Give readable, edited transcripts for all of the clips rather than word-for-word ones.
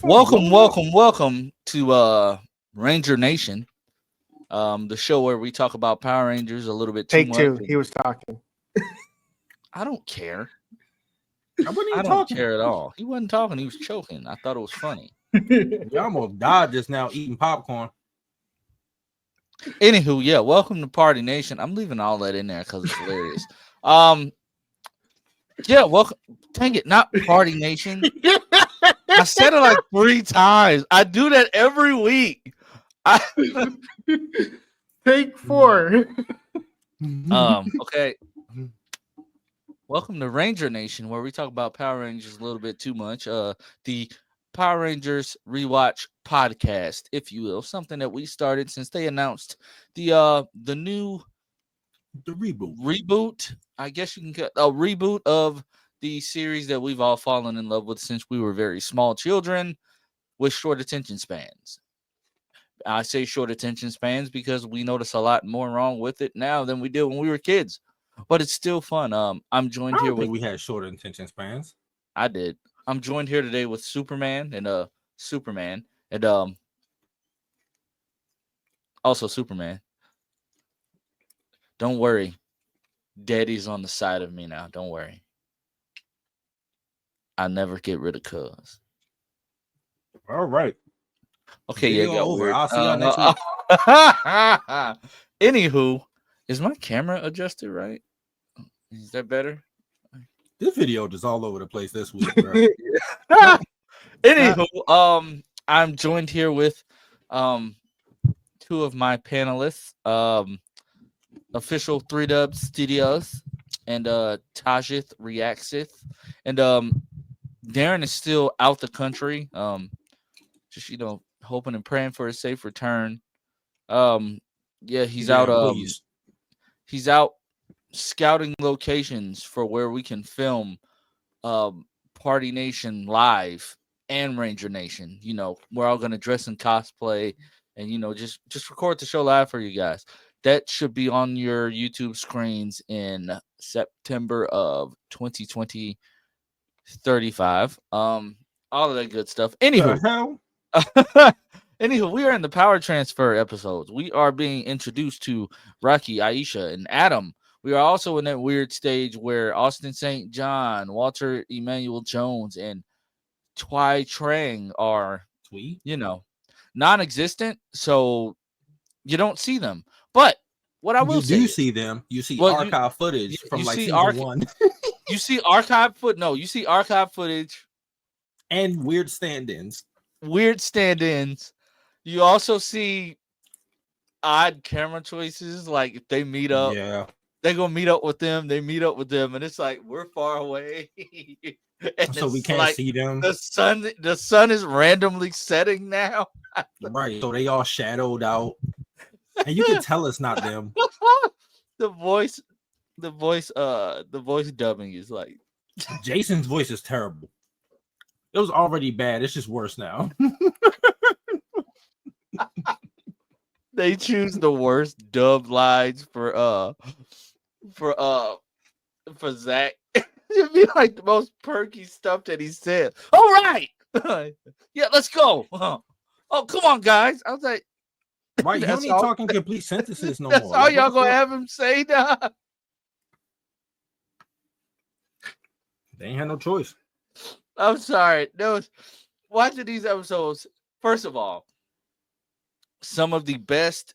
Welcome to Ranger Nation, the show where we talk about Power Rangers a little bit too Take much. two. He was talking. I don't care. I wasn't I even don't talking. care at all. He wasn't talking. He was choking. I thought it was funny. You almost died just now eating popcorn. Anywho, yeah, welcome to Party Nation. I'm leaving all that in there because it's hilarious. Yeah, welcome. Dang it, not Party Nation. I said it like 3 times. I do that every week. Take 4. Okay. Welcome to Ranger Nation, where we talk about Power Rangers a little bit too much. The Power Rangers Rewatch podcast, if you will, something that we started since they announced the new reboot. I guess you can get a reboot of the series that we've all fallen in love with since we were very small children with short attention spans. I say short attention spans because we notice a lot more wrong with it now than we did when we were kids. But it's still fun. I'm joined I here don't with think we had short attention spans. I did. I'm joined here today with Superman and also Superman. Don't worry. Daddy's on the side of me now. Don't worry. I never get rid of cuz. All right. Okay, Video yeah, over. weird. I'll see y'all next week. Anywho, is my camera adjusted right? Is that better? This video just all over the place this week, bro. Anywho, I'm joined here with 2 of my panelists, official 3Dub Studios and Tajith Reactsith. And Darren is still out the country. Just hoping and praying for a safe return. Yeah, he's out he's out scouting locations for where we can film Party Nation live and Ranger Nation. We're all gonna dress in cosplay and just record the show live for you guys. That should be on your YouTube screens in September of 2035. All of that good stuff. Anywho, we are in the power transfer episodes. We are being introduced to Rocky, Aisha, and Adam. We are also in that weird stage where Austin St. John, Walter Emmanuel Jones, and Twy Trang are, non-existent, so you don't see them. But what I will say, you do see them. You see archive footage from season 1. You see archive footage and weird stand-ins. You also see odd camera choices, like if they meet up. Yeah. They're gonna meet up with them. They meet up with them, and it's like we're far away, so we can't see them. The sun is randomly setting now. Right, so they all shadowed out, and you can tell it's not them. The voice dubbing is like Jason's voice is terrible. It was already bad. It's just worse now. They choose the worst dub lines for Zach. It'd be like the most perky stuff that he said. All right. Yeah, let's go. Oh, come on, guys. I was like, right, he ain't talking complete sentences no that's more. That's all y'all gonna have him say now. They ain't had no choice. I'm sorry. Watching these episodes, first of all, some of the best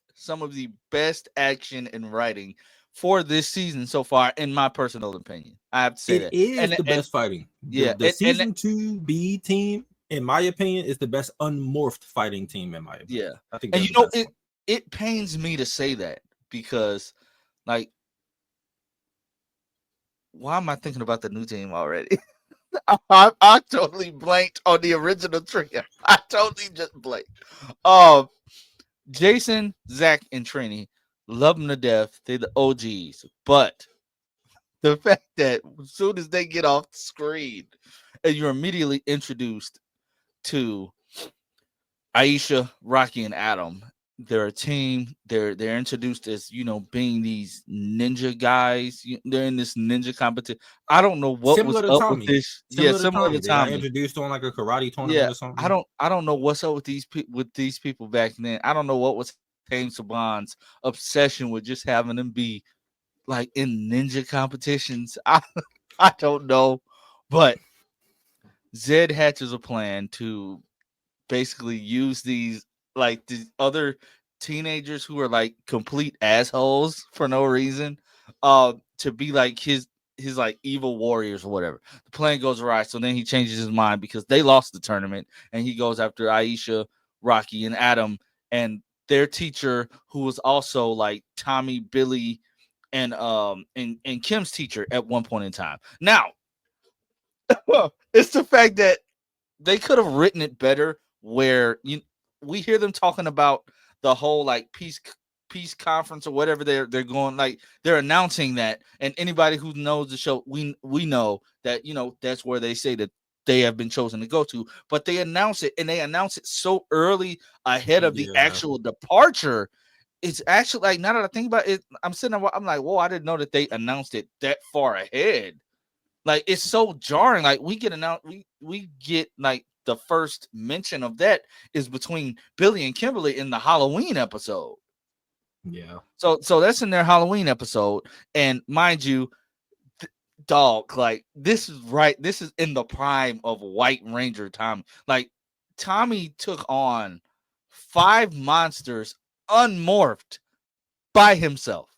action and writing for this season so far, in my personal opinion. I have to say that. It is the best fighting. Yeah. The season 2B team, in my opinion, is the best unmorphed fighting team, in my opinion. Yeah. I think it pains me to say that because, like, why am I thinking about the new team already? I totally blanked on the original trio. I totally just blanked. Jason, Zach, and Trini, love them to death. They're the OGs. But the fact that as soon as they get off the screen and you're immediately introduced to Aisha, Rocky, and Adam, they're a team. They're introduced as being these ninja guys. They're in this ninja competition. I don't know what was Similar to up with Tommy. this. Yeah, similar to They got Tommy. introduced on like a karate Yeah, tournament or something. I don't know what's up with these people back then. I don't know what was Tame Saban's obsession with just having them be like in ninja competitions. I don't know, but Zed hatches a plan to basically use these other teenagers who are like complete assholes for no reason to be like his like evil warriors or whatever. The plan goes awry, so then he changes his mind because they lost the tournament and he goes after Aisha, Rocky, and Adam and their teacher who was also like Tommy, Billy, and Kim's teacher at one point in time. Now it's the fact that they could have written it better where we hear them talking about the whole like peace conference or whatever they're going, like they're announcing that, and anybody who knows the show, we know that that's where they say that they have been chosen to go to, but they announce it, and they announce it so early ahead of the actual departure. It's actually like, now that I think about it, I'm sitting there, I'm like, whoa, I didn't know that they announced it that far ahead. Like, it's so jarring. Like, we get like the first mention of that is between Billy and Kimberly in the Halloween episode. Yeah. So that's in their Halloween episode. And mind you, dog, like this is in the prime of White Ranger Tommy. Like, Tommy took on 5 monsters unmorphed by himself.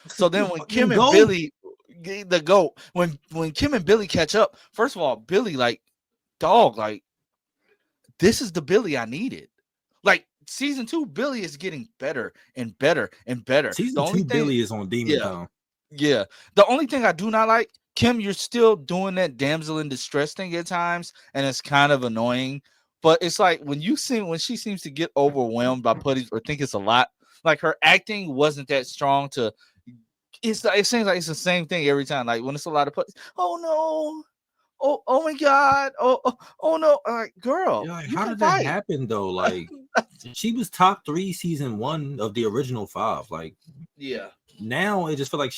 So then when Kim and Billy, the GOAT, when Kim and Billy catch up, first of all, Billy, like, dog, like, this is the Billy I needed. Like, season 2, Billy is getting better and better and better. Season 2, Billy is on Demon Town. Yeah. The only thing I do not like, Kim, you're still doing that damsel in distress thing at times, and it's kind of annoying. But it's like when she seems to get overwhelmed by putties or think it's a lot, like her acting wasn't that strong to. It seems like it's the same thing every time. Like when it's a lot of putties, oh no, oh my god, oh no, like, girl, yeah, like, how did that happen though? Like, she was top 3 season 1 of the original 5. Like, yeah. Now it just feel like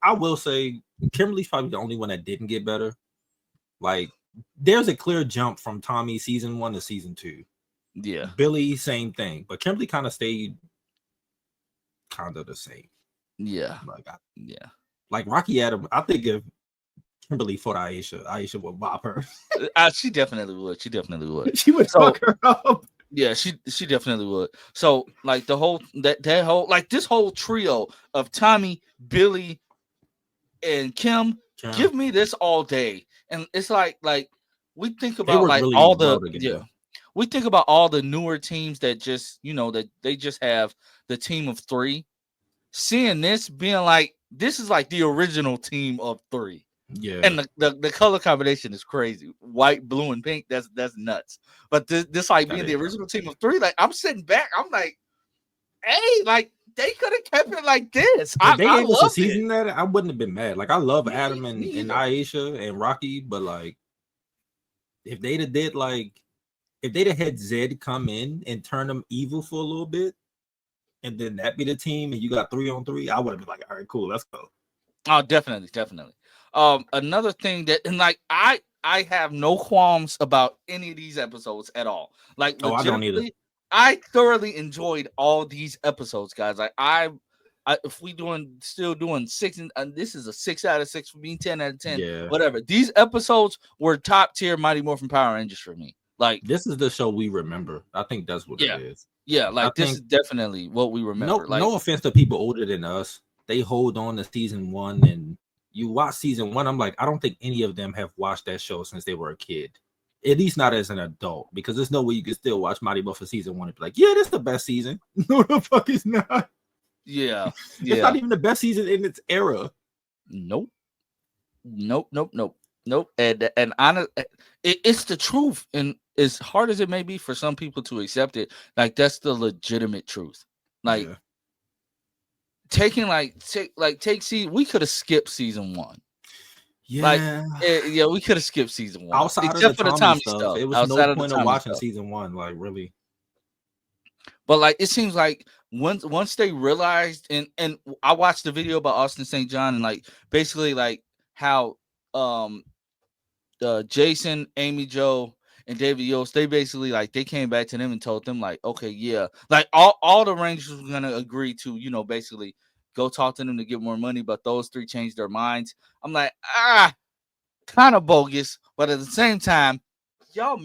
I will say Kimberly's probably the only one that didn't get better. Like, there's a clear jump from Tommy season 1 to season 2. Yeah. Billy, same thing, but Kimberly kind of stayed kind of the same. Yeah. Like Rocky Adam, I think if Kimberly fought Aisha would bop her. She definitely would. She would fuck her up. Yeah, she definitely would. So like the whole that whole, like, this whole trio of Tommy, Billy, and Kim, give me this all day. And it's like we think about like really all the we think about all the newer teams that just that they just have the team of 3. Seeing this being like, this is like the original team of 3. Yeah, and the color combination is crazy. White, blue, and pink. That's nuts. But this like being the original team of 3, like, I'm sitting back, I'm like, hey, like, they could have kept it like this. If they gave us a season that, I wouldn't have been mad. Like, I love Adam and Aisha and Rocky, but like, if they'd have had Zed come in and turn them evil for a little bit, and then that be the team, and you got 3-on-3, I would have been like, all right, cool, let's go. Oh, definitely. Another thing that, and like, I have no qualms about any of these episodes at all. Like, I don't either. I thoroughly enjoyed all these episodes, guys. Like, if we still doing 6, and this is a 6 out of 6 for me, 10 out of 10, whatever. These episodes were top tier Mighty Morphin Power Rangers for me. Like, this is the show we remember. I think that's what it is. Yeah, like, this is definitely what we remember. No offense to people older than us, they hold on to season 1, and you watch season 1. I'm like, I don't think any of them have watched that show since they were a kid. At least not as an adult, because there's no way you can still watch Mighty Morphin season 1 and be like, yeah, this is the best season. No, the fuck is not. Yeah. It's not even the best season in its era. Nope. And honest, it's the truth. And as hard as it may be for some people to accept it, like, that's the legitimate truth. Like, we could have skipped season 1. Yeah, we could have skipped season 1 outside except of the for the Tommy stuff. stuff. It was no point of watching season 1. Like, really. But like it seems like once they realized, and I watched the video about Austin St. John, and like basically like how um Jason, Amy Joe, and David Yost, they basically like they came back to them and told them like, okay, yeah, like all the Rangers were gonna agree to, basically go talk to them to get more money, but those three changed their minds. I'm like, kind of bogus, but at the same time, y'all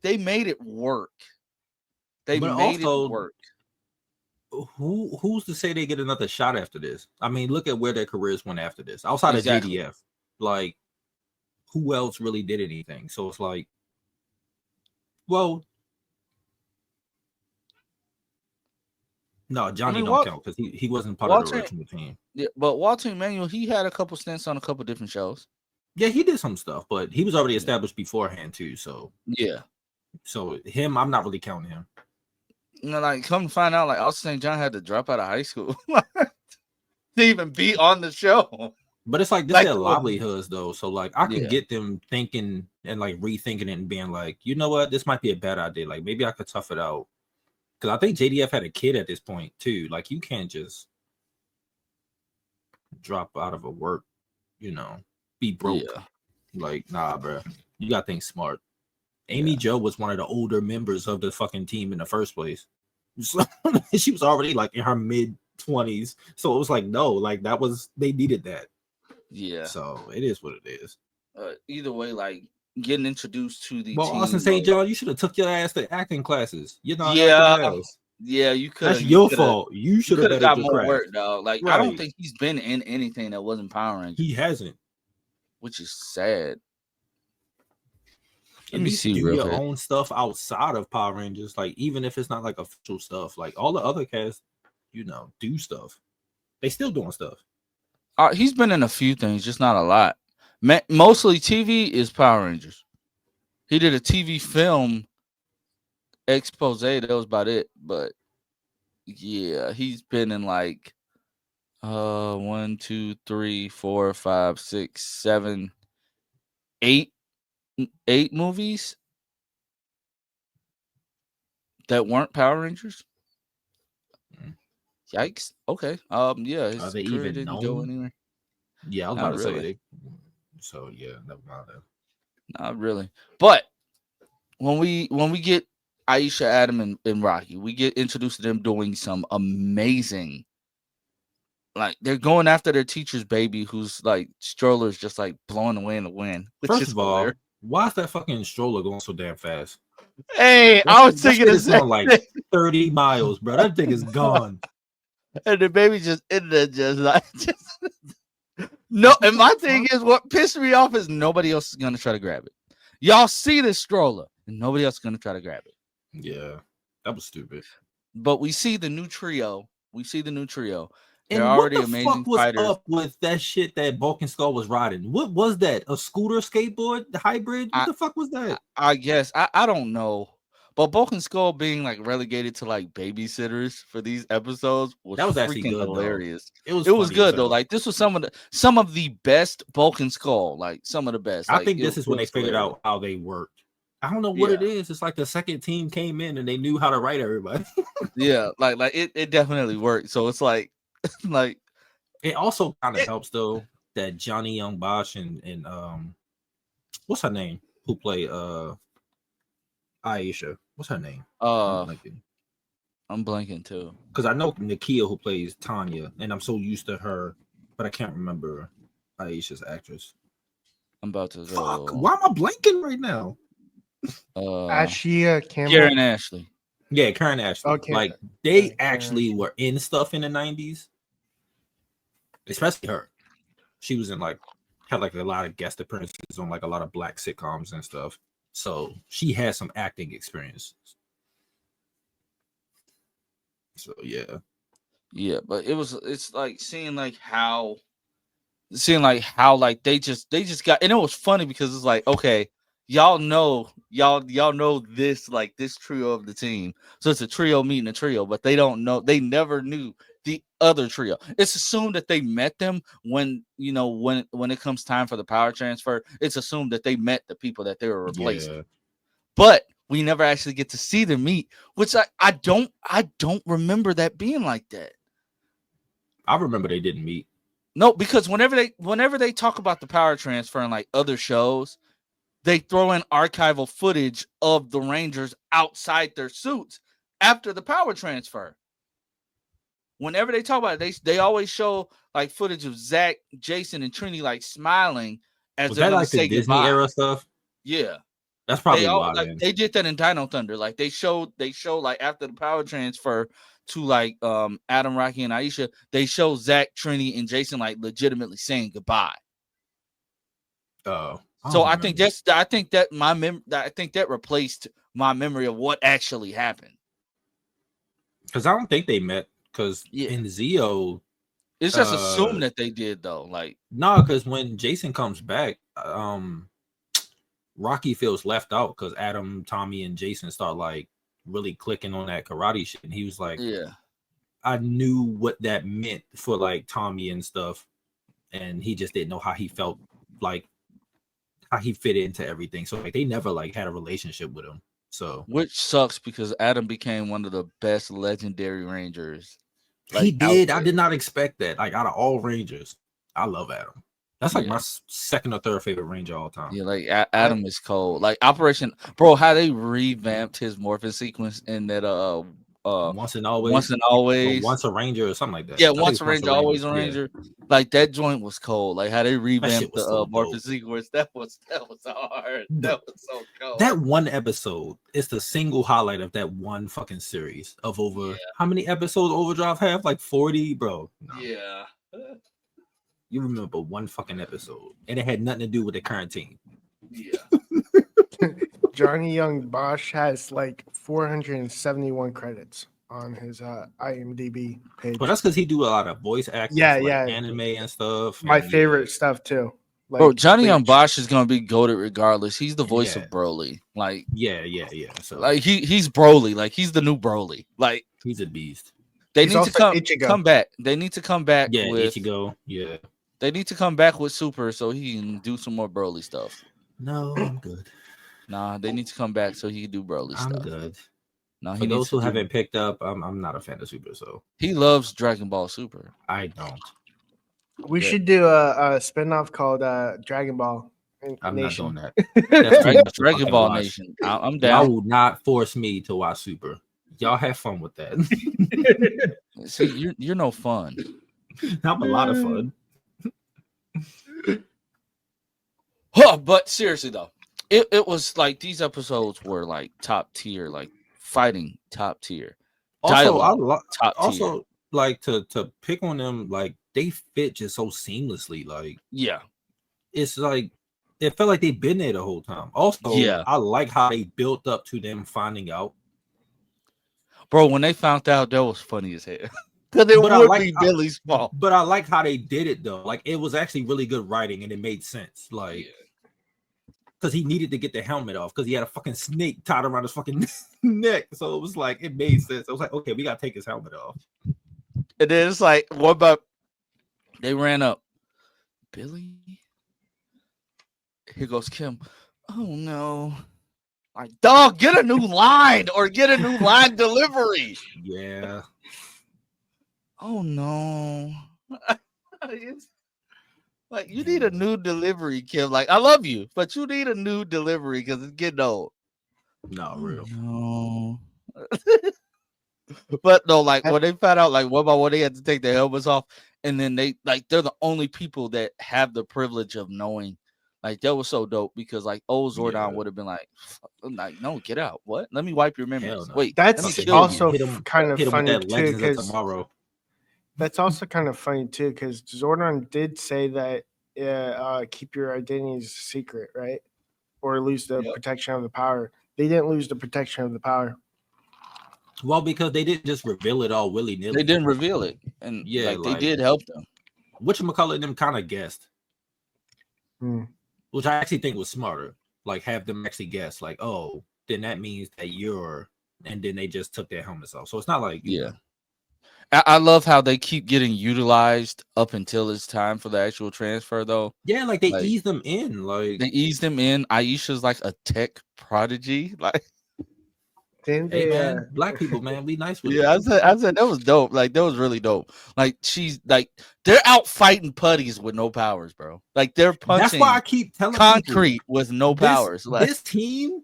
they made it work. They But made it also, work. who's to say they get another shot after this? I mean, look at where their careers went after this. Outside of JDF, like who else really did anything? So it's like, well, no, Johnny don't count because he wasn't part of the original team. Yeah, but Walter Emanuel, he had a couple stints on a couple different shows. Yeah, he did some stuff, but he was already established beforehand too. So yeah, so him, I'm not really counting him. Like come to find out, like Austin St. John had to drop out of high school to even be on the show. But it's like this their livelihoods though, so like I could get them thinking and like rethinking it and being like, you know what, this might be a bad idea. Like maybe I could tough it out. Because I think JDF had a kid at this point too. Like you can't just drop out of a work, be broke. Yeah. Like nah, bro. You gotta think smart. Amy Joe was one of the older members of the fucking team in the first place. So, she was already like in her mid-20s. So it was like, no, like they needed that. Yeah. So it is what it is. Either way, like getting introduced to the team. Austin St. John, you should have took your ass to acting classes. You know, yeah, you could. That's your fault. You should have got more work, dog. Like I don't think he's been in anything that wasn't Power Rangers. He hasn't, which is sad. Let me see. Do your own stuff outside of Power Rangers, like even if it's not like official stuff, like all the other cast, do stuff. They still doing stuff. He's been in a few things, just not a lot. Mostly TV is Power Rangers. He did a TV film expose. That was about it. But yeah, he's been in like 1, 2, 3, 4, 5, 6, 7, 8 movies that weren't Power Rangers. Yikes. Okay. Yeah. Are they even didn't go anywhere. Yeah, I was about to say. So yeah, never mind that. Not really. But when we get Aisha, Adam, and Rocky, we get introduced to them doing some amazing. Like they're going after their teacher's baby, who's like stroller is just like blowing away in the wind. First of all, why is that fucking stroller going so damn fast? Hey, I was thinking it's going like 30 miles, bro. That thing is gone. And the baby just in there, no. And my thing is, what pissed me off is nobody else is gonna try to grab it. Y'all see this stroller, and nobody else is gonna try to grab it. Yeah, that was stupid. But we see the new trio. And what the fuck was up with that shit that Bulk and Skull was riding? What was that? A scooter skateboard hybrid? What the fuck was that? I guess I don't know. But Bulk and Skull being like relegated to like babysitters for these episodes that was actually good, hilarious. Though. It was good though. Like this was some of the best Bulk and Skull, like some of the best. I think this is when they figured out how they worked. I don't know what it is. It's like the second team came in and they knew how to write everybody. Yeah, like it definitely worked. So it's like it also kind of helps though that Johnny Young Bosch and what's her name who played Aisha, what's her name? I'm blanking too because I know Nakia who plays Tanya, and I'm so used to her, but I can't remember Aisha's actress. I'm about to fuck. Why am I blanking right now? Ashia Campbell. Karen Ashley. Yeah, Karen Ashley. Okay. Like they actually were in stuff in the 90s. Especially her. She was in had a lot of guest appearances on like a lot of black sitcoms and stuff. So she has some acting experience. So yeah, but it's like seeing how like they just got, and it was funny because it's like, okay, y'all know this, like this trio of the team, so it's a trio meeting a trio, but they never knew the other trio. It's assumed that they met them when it comes time for the power transfer. It's assumed that they met the people that they were replacing. Yeah. But we never actually get to see them meet, which I don't remember that being like that. I remember they didn't meet. No, because whenever they talk about the power transfer in like other shows, they throw in archival footage of the Rangers outside their suits after the power transfer. Whenever they talk about it, they always show like footage of Zach, Jason, and Trini like smiling as they're that gonna like the say Disney goodbye. era stuff? Yeah. That's probably why. They did that in Dino Thunder. Like they show like after the power transfer to like Adam, Rocky, and Aisha, they show Zach, Trini, and Jason like legitimately saying goodbye. Oh. So I think that replaced my memory of what actually happened. Because I don't think they met. Because in Zeo, it's just assumed that they did though. Like no, because when Jason comes back, Rocky feels left out because Adam, Tommy, and Jason start like really clicking on that karate shit, and he was like, "Yeah, I knew what that meant for like Tommy and stuff, and he just didn't know how he felt, like how he fit into everything. So like they never like had a relationship with him. So which sucks because Adam became one of the best legendary Rangers. Like, he did. I did not expect that. Like out of all Rangers, I love Adam. That's like my second or third favorite Ranger all time. Yeah, like Adam is cold. Like Operation, bro, how they revamped his morphin sequence in that Once and Always, Once a Ranger or something like that. Yeah, Once a Ranger, always a Ranger. Yeah. Like that joint was cold. Like how they revamped the so morphin sequence. That was hard. That was so cold. That one episode is the single highlight of that one fucking series of over how many episodes Overdrive have? Like 40, bro. No. Yeah. You remember one fucking episode, and it had nothing to do with the current team. Yeah. Johnny Young Bosch has like 471 credits on his IMDb page. But that's because he do a lot of voice acting, anime and stuff. My favorite stuff too. Like, bro, Johnny Young Bosch is gonna be goated regardless. He's the voice of Broly. Like, yeah. So like he's Broly. Like he's the new Broly. Like he's a beast. They need to come back. They need to come back. Yeah, with Ichigo. Yeah. They need to come back with Super so he can do some more Broly stuff. No, I'm good. Nah, they need to come back so he can do Broly stuff. I'm good. No, for those who haven't picked up, I'm not a fan of Super, so he loves Dragon Ball Super. I don't. We should do a spinoff called Dragon Ball. I'm Nation. not doing that. That's Dragon Ball Nation. I'm down. Y'all will not force me to watch Super. Y'all have fun with that. See, you're no fun. I'm a lot of fun. Huh, but seriously though, it was like these episodes were like top tier, like fighting top tier. Also, top like to pick on them, like they fit just so seamlessly. Like it's like it felt like they've been there the whole time. Also, I like how they built up to them finding out. Bro, when they found out, that was funny as hell. Because it would be Billy's fault. But I like how they did it though. Like it was actually really good writing and it made sense. Like because he needed to get the helmet off because he had a fucking snake tied around his fucking neck. So it was like it made sense. I was like, okay, we gotta take his helmet off. And then it's like, what about they ran up? Billy? Here goes Kim. Oh no. Like, dog, get a new line or get a new line delivery. Yeah. Oh no. Like you need a new delivery, Kim. Like I love you, but you need a new delivery because it's getting old. No, real. No. But no, like when they found out, like what about when they had to take their helmets off, and then they're the only people that have the privilege of knowing. Like that was so dope because like old Zordon would have been like, no, get out. What? Let me wipe your memories. No. Wait, that's also kind of funny too. Because that's also kind of funny too because Zordon did say that keep your identities secret, right? Or lose the protection of the power. They didn't lose the protection of the power. Well, because they didn't just reveal it all willy-nilly. They didn't reveal it. And they did help them. Whatchamacallit them kind of guessed. Which I actually think was smarter. Like have them actually guess, like, oh, then that means that you're, and then they just took their helmets off. So it's not like I love how they keep getting utilized up until it's time for the actual transfer, though. Yeah, like they ease them in. Like they ease them in. Aisha's like a tech prodigy. Like Didn't Hey they, man, black people, man, be nice with it. Yeah, I said that was dope. Like that was really dope. Like she's like they're out fighting putties with no powers, bro. Like they're That's why I punching keep telling concrete people, with no powers. Like this team.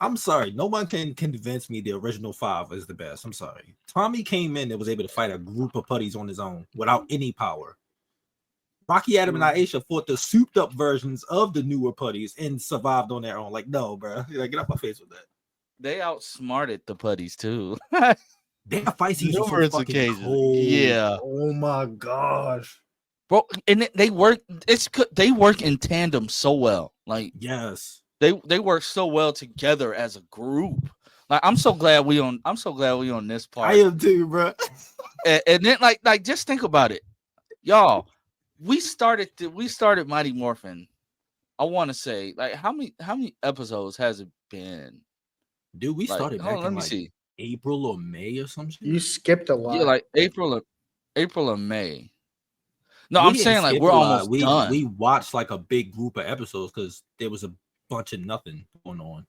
I'm sorry, no one can convince me the original 5 is the best. I'm sorry. Tommy came in and was able to fight a group of putties on his own without any power. Rocky, Adam, and Aisha fought the souped up versions of the newer putties and survived on their own. Like, no, bro. Like, get off my face with that. they outsmarted the putties too. Their fight scenes were so Numerous fucking occasions. cold. Yeah. Oh my gosh. Bro, and they work. They work in tandem so well. Like Yes. they work so well together as a group. Like I'm so glad we on this part. I am too, bro. And then like just think about it, y'all. We started Mighty Morphin. I want to say like how many episodes has it been? Dude, we Like, started back let in me like see. April or May or some shit. you skipped a lot. Yeah, like April or May. No, We I'm didn't saying like skip we're a lot. almost done. We watched like a big group of episodes because there was a bunch of nothing going on.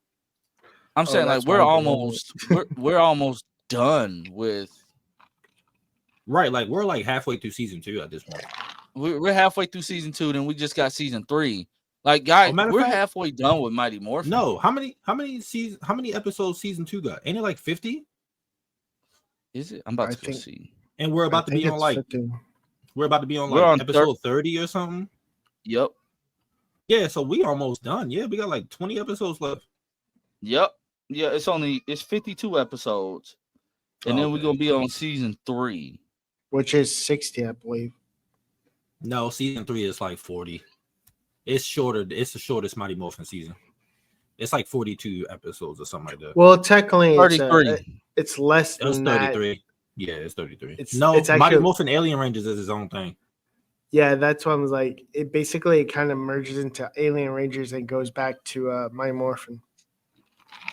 I'm saying like that's why I didn't we're almost done with. Right, like we're like halfway through season 2 at this point. We're halfway through season 2, then we just got season 3. Like, guys, matter of we're fact- halfway done with Mighty Morphin. No, how many episodes season 2 got? Ain't it like 50? Is it? I'm about I to go think- see. And we're about to be on like 50. we're about to be on We're like on episode 30 or something. Yep. Yeah, so we almost done. Yeah, we got like 20 episodes left. Yep. Yeah, it's 52 episodes. And then we're Okay. gonna be on season 3. Which is 60, I believe. No, season 3 is like 40. It's shorter. It's the shortest Mighty Morphin season. It's like 42 episodes or something like that. Well, technically, 33. it's less It was than that. 33. Yeah, it's 33. It's Mighty actually- Morphin Alien Rangers is his own thing. Yeah, that's what I was like. It basically kind of merges into Alien Rangers and goes back to Mighty Morphin.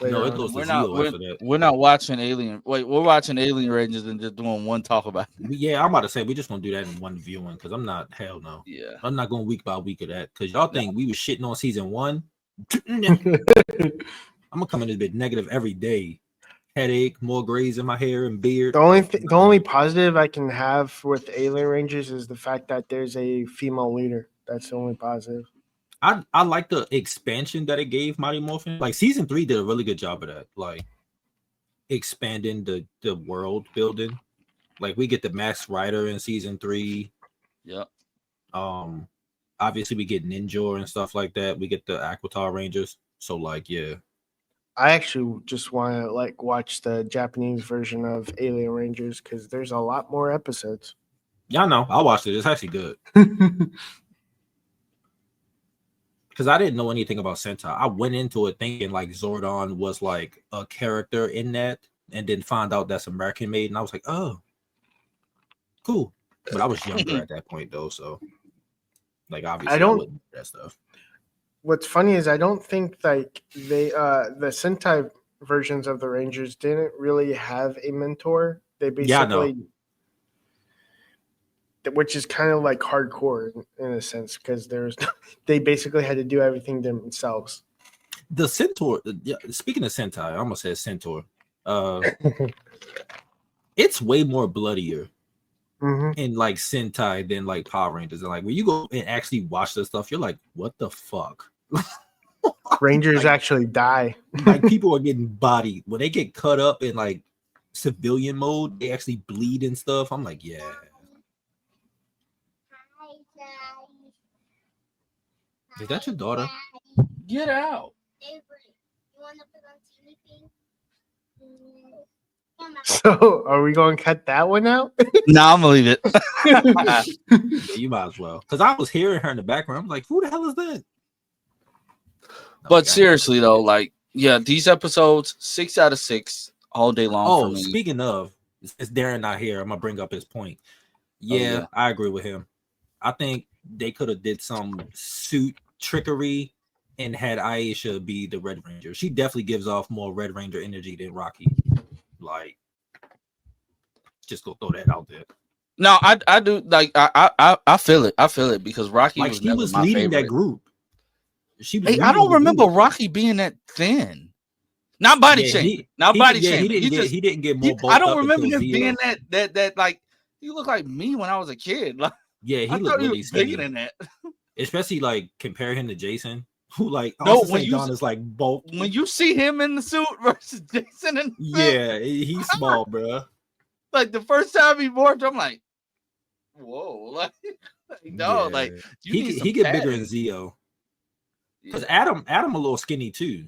No, later it on. goes to We're not Zeo after that. we're not watching Alien. Wait, we're watching Alien Rangers and just doing one talk about it. Yeah, I'm about to say we just gonna do that in one viewing because I'm not hell no. Yeah. I'm not going week by week of that because y'all think we was shitting on season 1. I'm gonna come in a bit negative every day. Headache, more grays in my hair and beard. The only positive I can have with Alien Rangers is the fact that there's a female leader. That's the only positive. I like the expansion that it gave Mighty Morphin. Like season 3 did a really good job of that. Like expanding the world building. Like we get the Max Rider in season 3. Yep. Obviously we get Ninja and stuff like that. We get the Aquatar Rangers. So like yeah. I actually just want to like watch the Japanese version of Alien Rangers because there's a lot more episodes. Y'all know. I watched it. It's actually good. Because I didn't know anything about Sentai. I went into it thinking like Zordon was like a character in that, and then found out that's American made, and I was like, oh, cool. But I was younger at that point though, so like obviously I wouldn't do that stuff. What's funny is I don't think like the Sentai versions of the Rangers didn't really have a mentor. They basically, which is kind of like hardcore in a sense because they basically had to do everything themselves. The Centaur. Speaking of Sentai, I almost said Centaur. It's way more bloodier in like Sentai than like Power Rangers. And like when you go and actually watch this stuff, you're like, what the fuck? Rangers actually die. Like people are getting bodied when they get cut up in like civilian mode. They actually bleed and stuff. I'm like, yeah. Is that your daughter? Get out. So are we going to cut that one out? Nah, I'm gonna leave it. Yeah, you might as well. Because I was hearing her in the background. I'm like, who the hell is that? But seriously though, like, yeah, these episodes 6 out of 6 all day long. Oh, for me. speaking of, since Darren not here, I'm gonna bring up his point. Yeah, I agree with him. I think they could have did some suit trickery and had Aisha be the Red Ranger. She definitely gives off more Red Ranger energy than Rocky. Like, just go throw that out there. No, I do like I feel it. I feel it because Rocky Like was she never was my leading favorite. that group. She was Hey, I leading don't the remember group. Rocky being that thin. Not body Yeah, shaming. Not body he shaming. he didn't get more I bulked don't up remember until him being Zio. that like you look like me when I was a kid. Like Yeah, I he looked thought he really was bigger skinny. than that. Especially like compare him to Jason, who like No, Austin St. John is like bulk. when you see him in the suit versus Jason in the suit, Yeah, he's small, bro. like the first time he morphed, I'm like, whoa, like no, like Yeah. you need some he get bigger padding. in Zio. Because Yeah. Adam a little skinny too.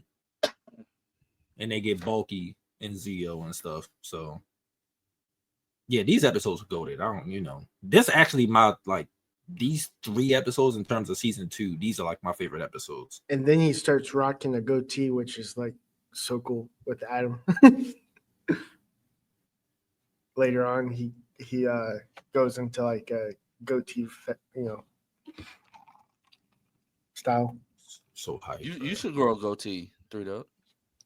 And they get bulky in Zio and stuff. So yeah, these episodes are goated. I don't, this actually my like these 3 episodes in terms of season 2, these are like my favorite episodes. And then he starts rocking a goatee, which is like so cool with Adam. Later on, he goes into like a goatee, style. So hype. You should grow a goatee, 3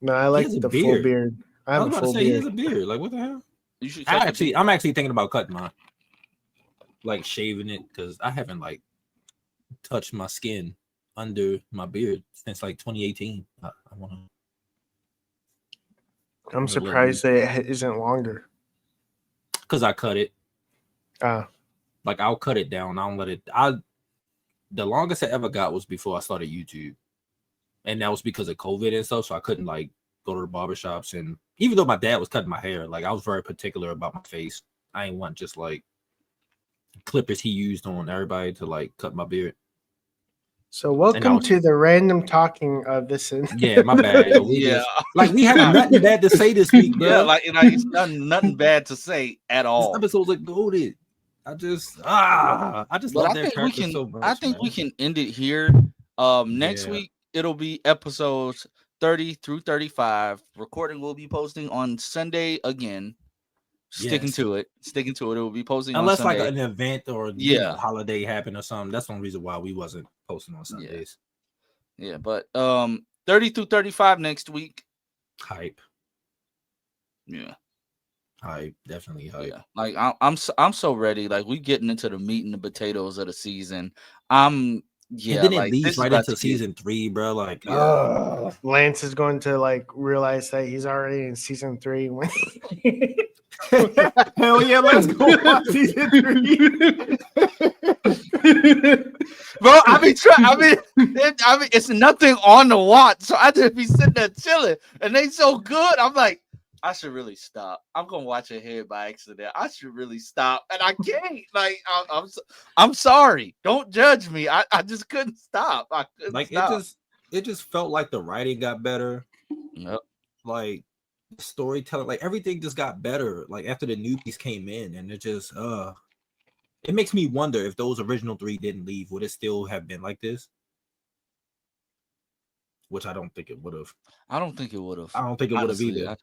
No, I like the full beard. I have was a about to full say he beard. has a beard. Like what the hell? You should cut I'm actually thinking about cutting mine. Like shaving it because I haven't like touched my skin under my beard since like 2018. I want to. I'm surprised that it isn't longer. Because I cut it. Ah. Like I'll cut it down. I don't let it. The longest I ever got was before I started YouTube, and that was because of COVID and stuff. So I couldn't like go to the barbershops, and even though my dad was cutting my hair, like I was very particular about my face. I ain't want just like clippers he used on everybody to like cut my beard. So welcome to the random talking of this. Yeah, my bad. Yo. We have nothing bad to say this week, bro. Yeah, like it's nothing bad to say at all. This episode's like goated. I just love that character so much. I think we can end it here. Next week it'll be episodes 30 through 35. Recording will be posting on Sunday again. Sticking to it. It will be posting unless on Sunday. Like an event or holiday happened or something. That's one reason why we wasn't posting on Sundays. Yeah, but 30 through 35 next week. Hype. Yeah. Hype, definitely hype. Yeah. Like I'm so ready. Like we getting into the meat and the potatoes of the season. And then it leads right into season 3, bro. Like Lance is going to like realize that he's already in season 3. Hell yeah, let's go watch season 3. Bro, I mean, it's nothing on the watch, so I just be sitting there chilling, and they so good. I'm like, I should really stop. I'm gonna watch ahead by accident. I should really stop, and I can't. Like, I'm sorry. Don't judge me. I just couldn't stop. I couldn't stop. It just felt like the writing got better. Yep. Like storytelling, like everything just got better. Like after the newbies came in, and it just it makes me wonder if those original 3 didn't leave, would it still have been like this? Which I don't think it would have. I don't think it would have. I don't think it would have either.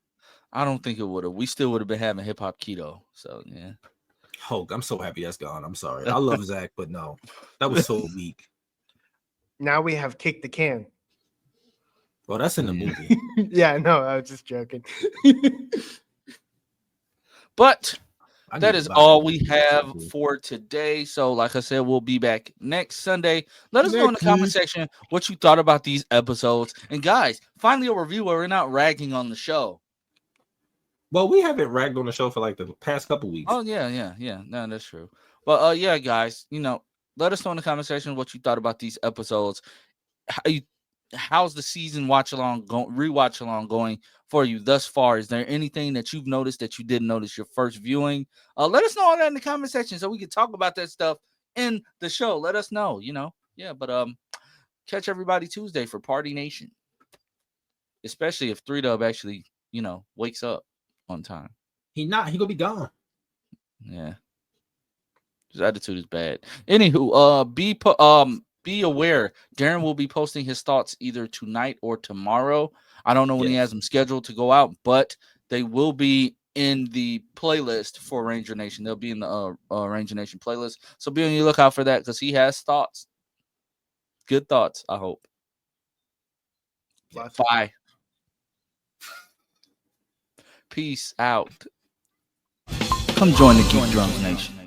I don't think it would have. We still would have been having hip hop keto. So yeah. Hulk, I'm so happy that's gone. I'm sorry. I love Zach, but no, that was so weak. Now we have Kick the Can. Well, that's in the movie. Yeah, no, I was just joking. But that is all we have for today. So, like I said, we'll be back next Sunday. Let us know in the comment section what you thought about these episodes. And guys, finally a review where we're not ragging on the show. Well, we haven't ragged on the show for like the past couple weeks. Oh, yeah. No, that's true. But yeah, guys, let us know in the comment section what you thought about these episodes. How's the season rewatch along going for you thus far? Is there anything that you've noticed that you didn't notice your first viewing? Let us know all that in the comment section so we can talk about that stuff in the show. Let us know, Yeah, but catch everybody Tuesday for Party Nation. Especially if 3Dub actually, wakes up on time. He gonna be gone. Yeah. His attitude is bad. Anywho, be aware, Darren will be posting his thoughts either tonight or tomorrow. I don't know when he has them scheduled to go out, but they will be in the playlist for Ranger Nation. They'll be in the Ranger Nation playlist. So be on your lookout for that because he has thoughts. Good thoughts, I hope. Bye. Peace out. Come join the Geek Drums Nation.